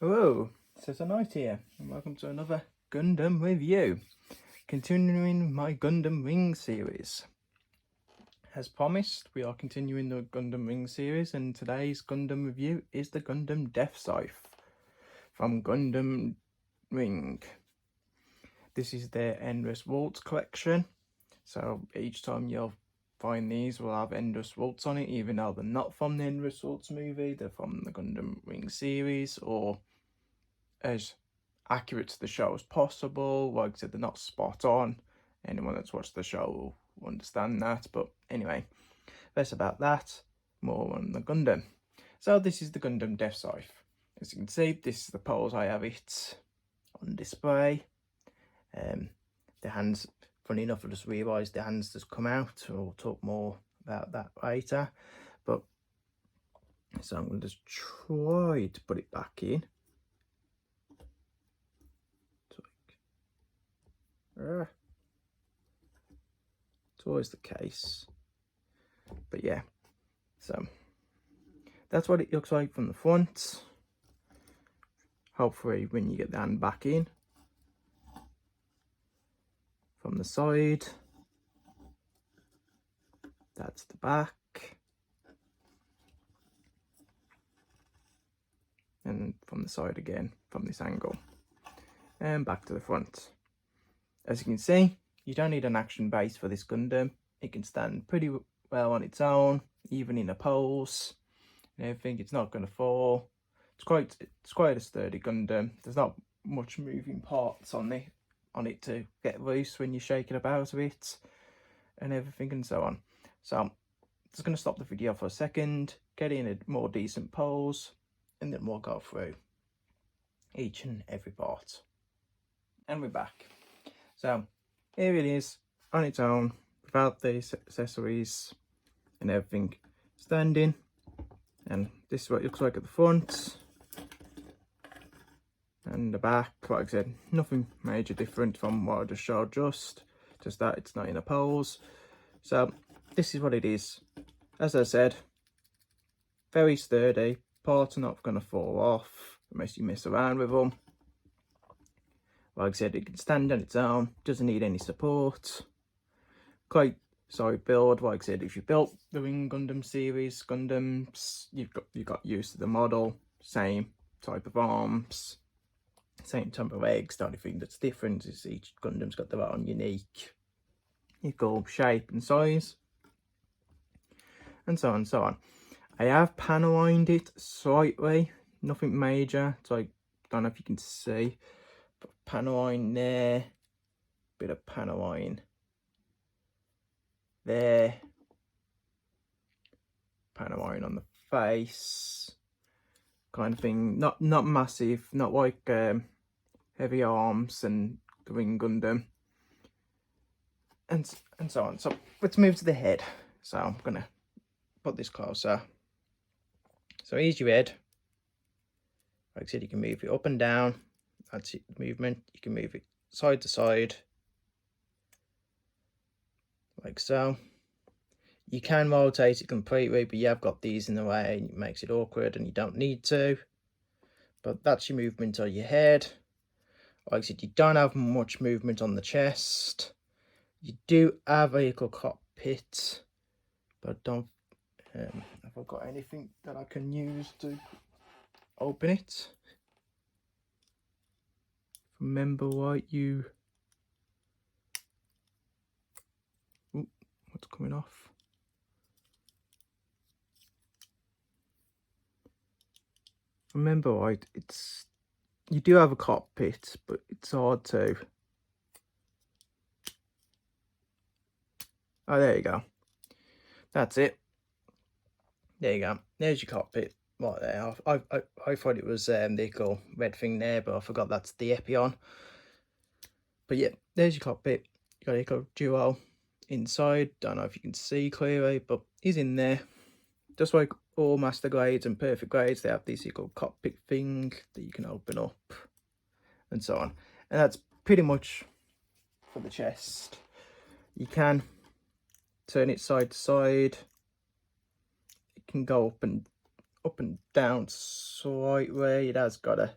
Hello, it's a Knight here, and welcome to another Gundam review. Continuing my Gundam Wing series. As promised, we are continuing the Gundam Wing series, and today's Gundam review is the Gundam Deathscythe from Gundam Wing. This is their Endless Waltz collection, so each time you'll find these will have Endless Waltz on it, even though they're not from the Endless Waltz movie, they're from the Gundam Wing series, or as accurate to the show as possible. Like I said, they're not spot on. Anyone that's watched the show will understand that. But anyway, less about that, more on the Gundam. So this is the Gundam Deathscythe. As you can see, this is the pose I have it on display. The hands, funny enough, I just realised the hands just come out. We'll talk more about that later. But so I'm going to just try to put it back in. It's always the case, but yeah, so that's what it looks like from the front. Hopefully when you get the hand back in, from the side, that's the back, and from the side again from this angle, and back to the front. As you can see, you don't need an action base for this Gundam. It can stand pretty well on its own, even in a pose and everything. It's not going to fall. It's quite a sturdy Gundam. There's not much moving parts on it to get loose when you're shaking about a bit and everything and so on. So I'm just going to stop the video for a second, get in a more decent pose, and then we'll go through each and every part. And we're back. So here it is on its own, without the accessories and everything, standing. And this is what it looks like at the front and the back. Like I said, nothing major different from what I just showed, just that it's not in a pose. So this is what it is. As I said, very sturdy. Parts are not going to fall off unless you mess around with them. Like I said, it can stand on its own, doesn't need any support. Quite solid build. Like I said, if you built the Wing Gundam series Gundams, you've got used to the model, same type of arms, same type of legs. The only thing that's different is each Gundam's got their own unique shape and size, and so on and so on. I have panolined it slightly, nothing major. So I don't know if you can see. Panoline there, bit of panoline there, panoline on the face, kind of thing. Not massive, not like heavy arms and the Wing Gundam, and so on. So let's move to the head. So I'm gonna put this closer. So here's your head. Like I said, you can move it up and down. That's it, movement. You can move it side to side, like so. You can rotate it completely, but you have got these in the way and it makes it awkward and you don't need to. But that's your movement on your head. Like I said, you don't have much movement on the chest. You do have a vehicle cockpit, but don't have I got anything that I can use to open it? Remember what you... Ooh, what's coming off? Remember right, you do have a cockpit, but it's hard to... Oh, there you go. That's it. There you go. There's your cockpit right there. I thought it was the red thing there, but I forgot that's the Epion. But yeah, there's your cockpit. You got Eco Duo inside. Don't know if you can see clearly, but he's in there. Just like all master grades and perfect grades, they have this equal cockpit thing that you can open up and so on. And that's pretty much for the chest. You can turn it side to side. It can go up and down slightly. It has got a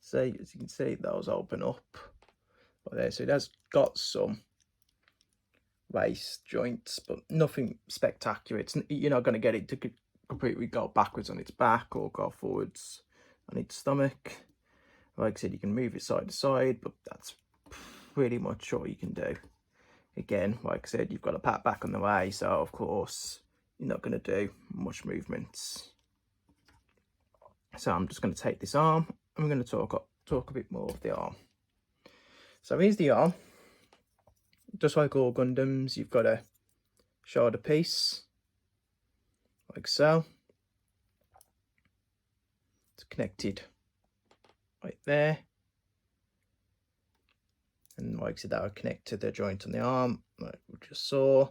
See, as you can see, those open up like there. So it has got some waist joints, but nothing spectacular. You're not going to get it to completely go backwards on its back or go forwards on its stomach. Like I said, you can move it side to side, but that's pretty much all you can do. Again, like I said, you've got a pat back on the way, so of course you're not going to do much movements. So I'm just going to take this arm and we're going to talk a bit more of the arm. So here's the arm. Just like all Gundams, you've got a shoulder piece, like so. It's connected right there. And like I said, that would connect to the joint on the arm, like we just saw.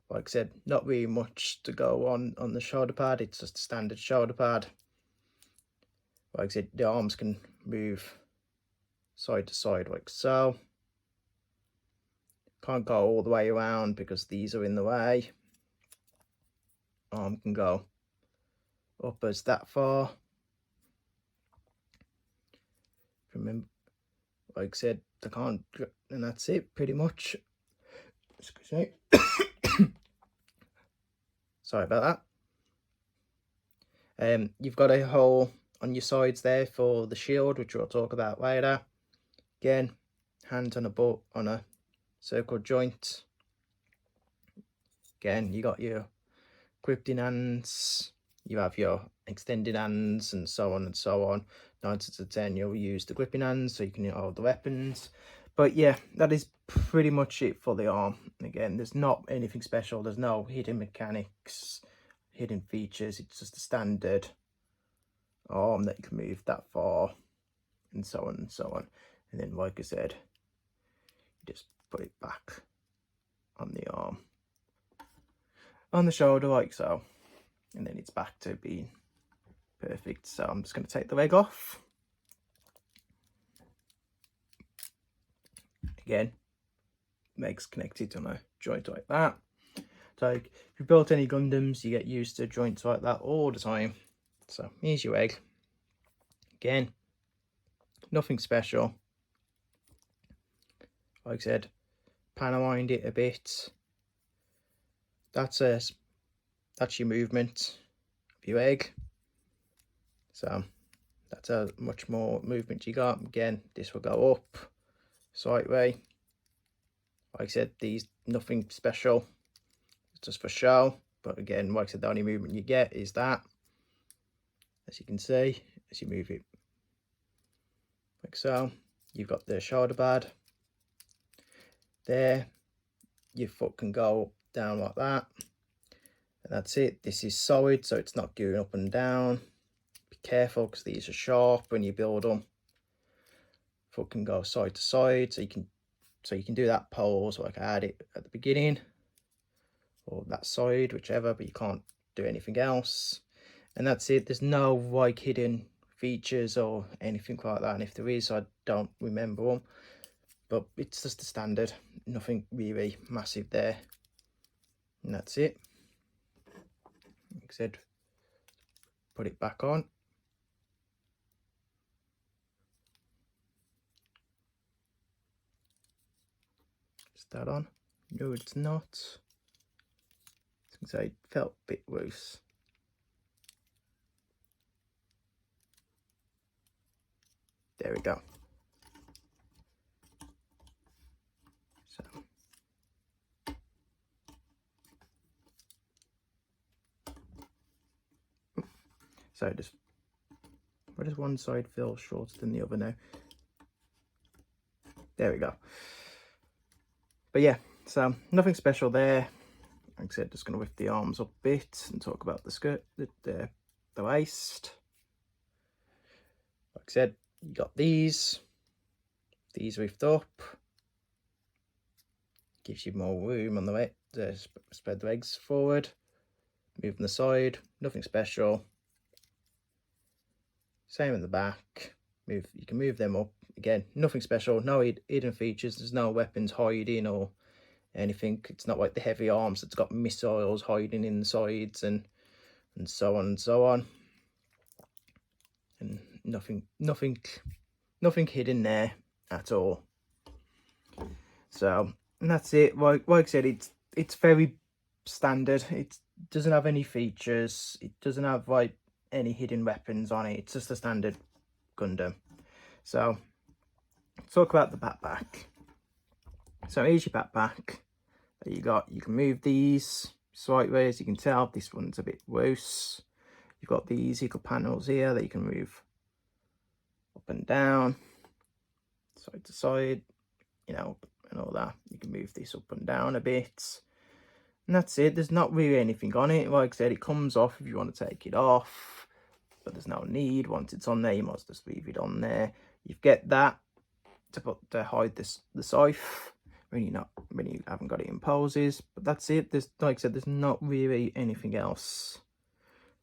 Like I said, not really much to go on the shoulder pad. It's just a standard shoulder pad. Like I said, the arms can move side to side like so. Can't go all the way around because these are in the way. Arm can go up as that far. Remember, like I said, they can't, and that's it pretty much. Excuse me. Sorry about that. You've got a hole on your sides there for the shield, which we'll talk about later. Again, hands on a circle joint. Again, you got your gripping hands, you have your extended hands, and so on and so on. 9 out of 10 you'll use the gripping hands so you can hold the weapons. But yeah, that is pretty much it for the arm. Again, there's not anything special. There's no hidden mechanics, hidden features. It's just a standard arm that you can move that far, and so on and so on. And then, like I said, you just put it back on the arm, on the shoulder like so, and then it's back to being perfect. So I'm just going to take the leg off. Again, legs connected on a joint like that. So if you built any Gundams, you get used to joints like that all the time. So here's your leg. Again, nothing special. Like I said, panowind it a bit. That's your movement of your egg. So that's how much more movement you got. Again, this will go up, sideway. Like I said, these nothing special. It's just for show. But again, like I said, the only movement you get is that. As you can see, as you move it like so, you've got the shoulder pad there. Your foot can go down like that, and that's it. This is solid, so it's not going up and down. Be careful because these are sharp when you build them. Foot can go side to side, so you can do that pose like I had it at the beginning, or that side, whichever, but you can't do anything else. And that's it. There's no like hidden features or anything like that, and if there is, I don't remember them. But it's just a standard, nothing really massive there. And that's it. Like I said, put it back on. Is that on? No, it's not. Since I felt a bit loose. There we go. So just, where does one side feel shorter than the other now? There we go. But yeah, so nothing special there. Like I said, just going to lift the arms up a bit and talk about the skirt, the waist. Like I said, you got these lift up. Gives you more room on the way to spread the legs forward. Move on the side, nothing special. Same in the back. You can move them up. Again, nothing special, no hidden features. There's no weapons hiding or anything. It's not like the heavy arms that's got missiles hiding in the sides and so on and so on. And nothing nothing hidden there at all. So, and that's it. Like I said, it's very standard. It doesn't have any features. It doesn't have like any hidden weapons on it. It's just a standard Gundam. So, let's talk about the backpack. So here's your backpack that you got. You can move these slightly, as you can tell. This one's a bit loose. You've got these little panels here that you can move up and down, side to side, you know, and all that. You can move this up and down a bit. And that's it. There's not really anything on it. Like I said, it comes off if you want to take it off, but there's no need. Once it's on there, you must just leave it on there. You get that to hide the scythe when you haven't got it in poses. But that's it. There's, like I said, there's not really anything else.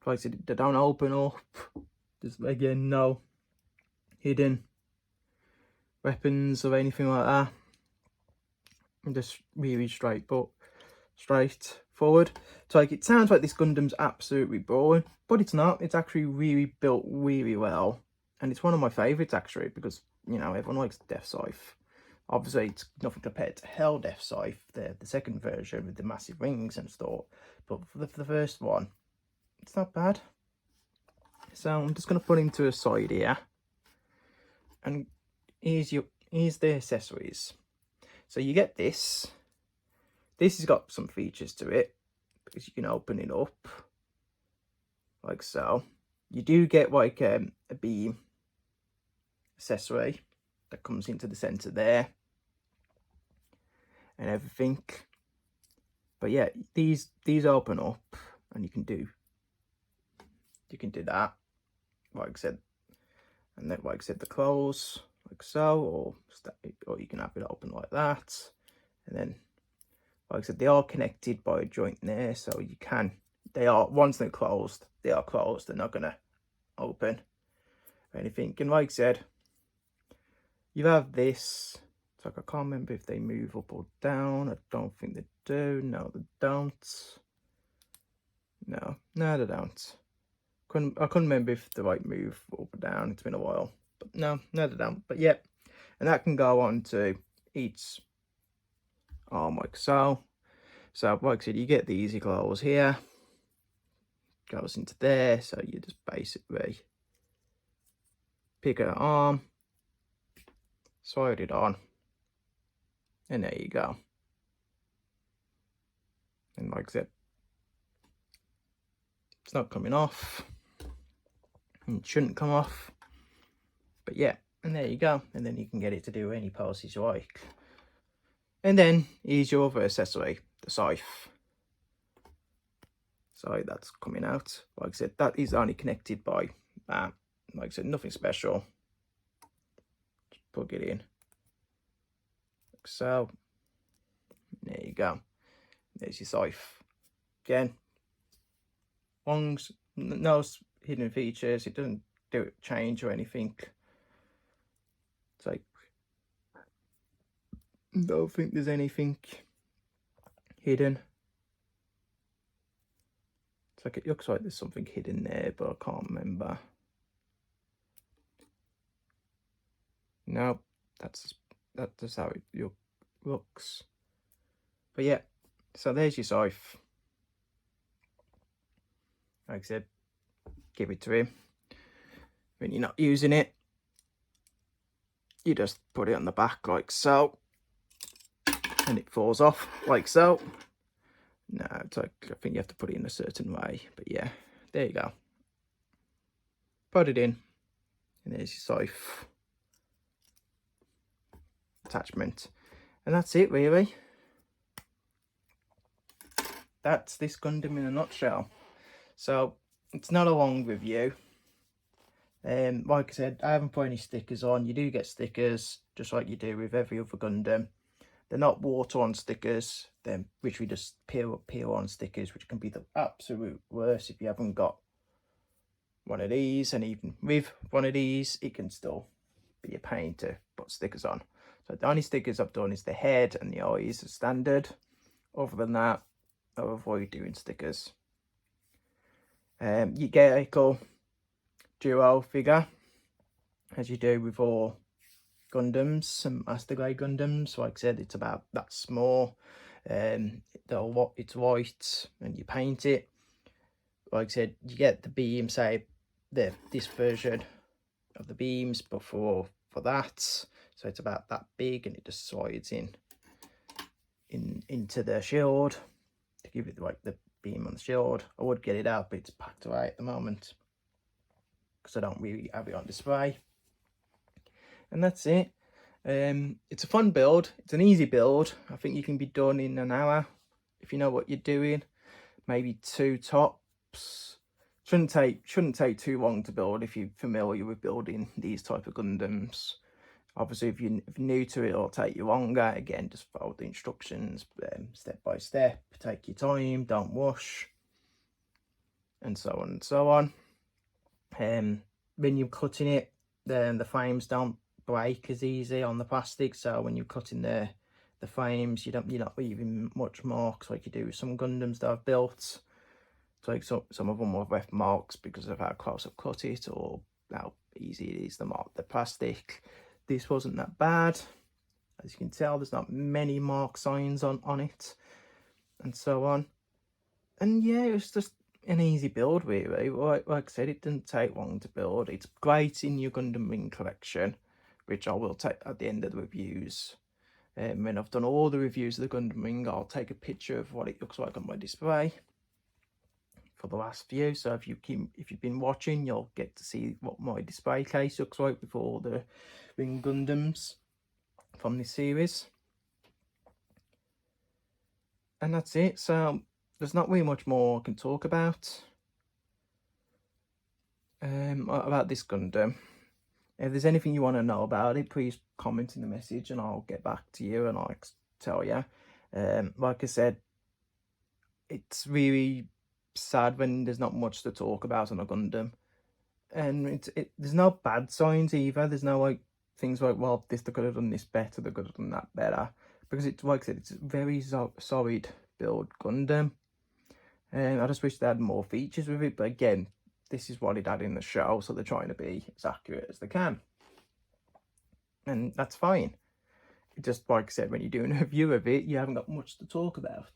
Like I said, they don't open up. There's again no hidden weapons or anything like that. Just really straightforward. So like, it sounds like this Gundam's absolutely boring, but it's not. It's actually really built really well, and it's one of my favourites actually, because you know everyone likes Deathscythe. Obviously, it's nothing compared to Hell Deathscythe, the second version with the massive wings and stuff. But for the first one, it's not bad. So I'm just going to put him to a side here, and here's the accessories. So you get this. This has got some features to it, because you can open it up like so. You do get like a beam accessory that comes into the center there and everything. But yeah, these open up, and you can do that, like I said. And then, like I said, the close like so, or you can have it open like that. And then, like I said, they are connected by a joint there, so you can. They are, once they're closed, they are closed. They're not gonna open or anything. And like I said, you have this. It's like, I can't remember if they move up or down. I don't think they do. No, they don't. No, they don't. I couldn't remember if they like move up or down. It's been a while, but no, they don't. But yeah, and that can go on to each arm like so. So like I said, you get the easy close here, goes into there. So you just basically pick an arm, slide it on, and there you go. And like I said, it's not coming off. It shouldn't come off, but yeah, and there you go. And then you can get it to do any poses you like. And then here's your other accessory, the scythe. So that's coming out. Like I said, that is only connected by that. Like I said, nothing special. Just plug it in like so. There you go. There's your scythe. Again, no hidden features. It doesn't do it change or anything. It's like, I don't think there's anything hidden. It's like, it looks like there's something hidden there, but I can't remember. No, that's how it looks. But yeah, so there's your scythe. Like I said, give it to him. When you're not using it, you just put it on the back like so, and it falls off like so. No, it's like, I think you have to put it in a certain way, but yeah, there you go. Put it in, and there's your scythe attachment, and that's it really. That's this Gundam in a nutshell. So it's not a long review. Like I said, I haven't put any stickers on. You do get stickers just like you do with every other Gundam. They're not water-on stickers. They're literally just peel-on stickers, which can be the absolute worst if you haven't got one of these. And even with one of these, it can still be a pain to put stickers on. So the only stickers I've done is the head and the eyes as standard. Other than that, I'll avoid doing stickers. You get a cool duo figure. as you do with all Gundams and Master Grade Gundams. Like I said, it's about that small. It's white and you paint it. Like I said, you get the beam, say this version of the beams before for that, so it's about that big, and it just slides into the shield to give it like the beam on the shield. I would get it out, but it's packed away at the moment because I don't really have it on display. And that's it. It's a fun build. It's an easy build. I think you can be done in an hour if you know what you're doing. Maybe 2 tops. Shouldn't take too long to build if you're familiar with building these type of Gundams. Obviously, if you're new to it, it'll take you longer. Again, just follow the instructions step by step. Take your time. Don't rush, and so on and so on. When you're cutting it, then the frames don't break as easy on the plastic. So when you're cutting the frames, you're not leaving much marks like you do with some Gundams that I've built. So like some of them will have left marks because of how close I've cut it or how easy it is to mark the plastic. This wasn't that bad. As you can tell, there's not many mark signs on it, and so on. And yeah, it was just an easy build, really. Like I said, it didn't take long to build. It's great in your Gundam Wing collection, which I will take at the end of the reviews. When I've done all the reviews of the Gundam Wing, I'll take a picture of what it looks like on my display for the last few. So if you've been watching, you'll get to see what my display case looks like with all the Wing Gundams from this series. And that's it. So there's not really much more I can talk about this Gundam. If there's anything you want to know about it, please comment in the message and I'll get back to you and I'll tell you. Like I said, it's really sad when there's not much to talk about on a Gundam. And there's no bad signs either. There's no like things like, well, they could have done this better, they could have done that better. Because it's, like I said, it's a very solid build Gundam. And I just wish they had more features with it. But again, this is what it had in the show, so they're trying to be as accurate as they can. And that's fine. It just, like I said, when you're doing a review of it, you haven't got much to talk about.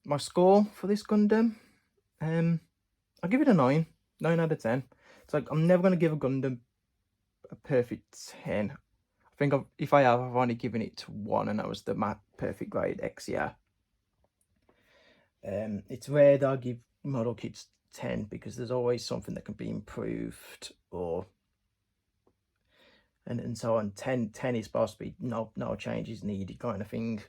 My score for this Gundam, I'll give it a 9 out of 10. It's like, I'm never going to give a Gundam a perfect 10. I think if I have, I've only given it 1, and that was the perfect grade Exia. It's rare that I give model kits 10 because there's always something that can be improved and so on. 10 is supposed to be no changes needed kind of thing.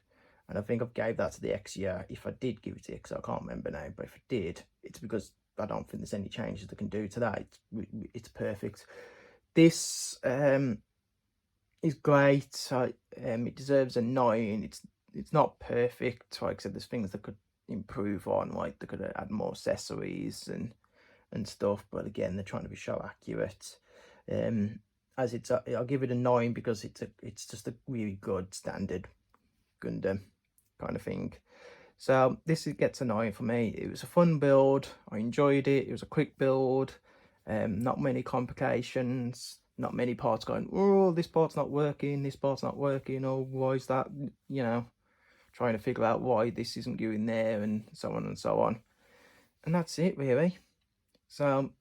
And I think I've gave that to the Exia. If I did give it to Exia, I can't remember now, but if I did, it's because I don't think there's any changes they can do to that. It's perfect. This is great. It deserves a 9. It's not perfect. Like I said, there's things that could improve on, like they could add more accessories and stuff, but again, they're trying to be show accurate. As it's I'll give it a 9 because it's just a really good standard Gundam kind of thing. So this gets a 9 for me. It was a fun build. I enjoyed it. It was a quick build. Not many complications. Not many parts going, oh, this part's not working. This part's not working. Oh, why is that? You know, trying to figure out why this isn't going there, and so on and so on. And that's it, really. So,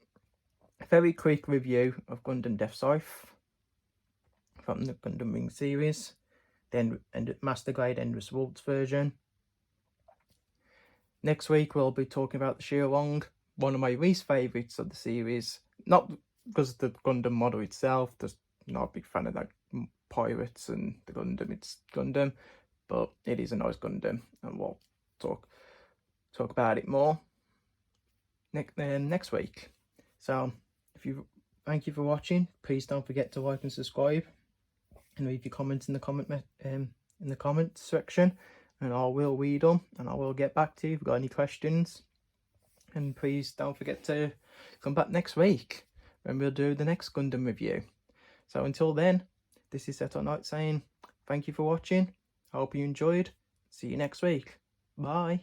a very quick review of Gundam Deathscythe from the Gundam Wing series. Then Master Grade Endless Waltz version. Next week we'll be talking about the Shirong, one of my least favourites of the series. Not because of the Gundam model itself, just not a big fan of like pirates and the Gundam. It's Gundam, but it is a nice Gundam, and we'll talk about it more next week. So thank you for watching. Please don't forget to like and subscribe, and leave your comments in the comment section, and I will read them and I will get back to you if you've got any questions. And please don't forget to come back next week when we'll do the next Gundam review. So until then, this is Seto Knight saying thank you for watching. I hope you enjoyed. See you next week. Bye.